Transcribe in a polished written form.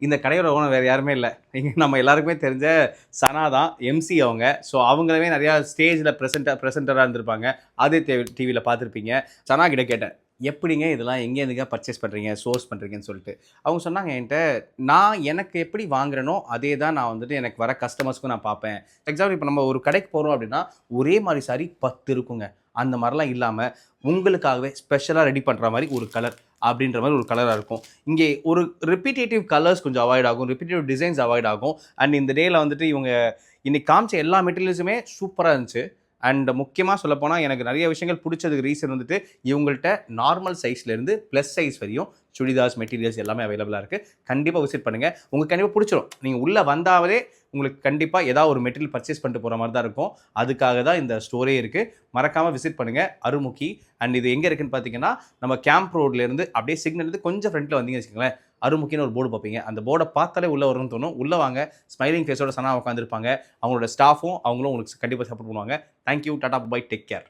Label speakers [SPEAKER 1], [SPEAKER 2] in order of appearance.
[SPEAKER 1] இந்த கடையோட ஓனர் வேறு யாருமே இல்லை, நம்ம எல்லாருக்குமே தெரிஞ்ச சனா தான், எம்சி அவங்க. ஸோ அவங்களுமே நிறையா ஸ்டேஜில் ப்ரெசென்டராக இருந்திருப்பாங்க. ஆதித்ய டிவியில் பார்த்துருப்பீங்க. சனா கிட்ட கேட்டேன், எப்படிங்க இதெல்லாம் எங்கேருந்துங்க பர்ச்சேஸ் பண்ணுறீங்க, சோர்ஸ் பண்ணுறீங்கன்னு சொல்லிட்டு. அவங்க சொன்னாங்க என்கிட்ட, நான் எனக்கு எப்படி வாங்குறேனோ அதே தான் நான் வந்துட்டு எனக்கு வர கஸ்டமர்ஸ்க்கும் நான் பார்ப்பேன். எக்ஸாம்பிள் இப்போ நம்ம ஒரு கடைக்கு போகிறோம் அப்படின்னா ஒரே மாதிரி சாரி 10 இருக்குங்க. அந்த மாதிரிலாம் இல்லாமல் உங்களுக்காகவே ஸ்பெஷலாக ரெடி பண்ணுற மாதிரி ஒரு கலர் அப்படின்ற மாதிரி ஒரு கலராக இருக்கும். இங்கே ஒரு ரிப்பீட்டேட்டிவ் கலர்ஸ் கொஞ்சம் அவாய்ட் ஆகும், ரிப்பீட்டேட்டிவ் டிசைன்ஸ் அவாய்ட் ஆகும். அண்ட் இந்த டேயில் வந்துட்டு இவங்க இன்னைக்கு காமிச்ச எல்லா மெட்டீரியல்ஸுமே சூப்பராக இருந்துச்சு. அண்ட் முக்கியமாக சொல்லப்போனால் எனக்கு நிறைய விஷயங்கள் பிடிச்சதுக்கு ரீசன் வந்துட்டு இவங்கள்ட்ட நார்மல் சைஸ்லேருந்து ப்ளஸ் சைஸ் வரையும் சுடிதார்ஸ் மெட்டீரியல்ஸ் எல்லாமே அவைலபிளாக இருக்குது. கண்டிப்பாக விசிட் பண்ணுங்கள், உங்களுக்கு கண்டிப்பாக பிடிச்சிரும். நீங்கள் உள்ளே வந்தாவே உங்களுக்கு கண்டிப்பாக ஏதாவது ஒரு மெட்டீரியல் பர்ச்சேஸ் பண்ணிட்டு போகிற மாதிரி தான் இருக்கும். அதுக்காக தான் இந்த ஸ்டோரே இருக்குது. மறக்காமல் விசிட் பண்ணுங்கள், அருமுகி. அண்ட் இது எங்கே இருக்குன்னு பார்த்தீங்கன்னா நம்ம கேம்ப் ரோட்லேருந்து அப்படியே சிக்னல் கொஞ்சம் ஃப்ரண்ட்டில் வந்தீங்கன்னு வச்சுக்கோங்களேன், அருமுக்கின்னு ஒரு போர்டு பார்ப்பீங்க. அந்த போர்டை பார்த்தாலே உள்ளே வரும்னு தோணும். உள்ளே வாங்க, ஸ்மைலிங் ஃபேஸோட சனா உட்காந்துருப்பாங்க. அவங்களோட ஸ்டாஃபும் அவங்களும் உங்களுக்கு கண்டிப்பாக சப்போர்ட் பண்ணுவாங்க. Thank you, tata, bye, take care.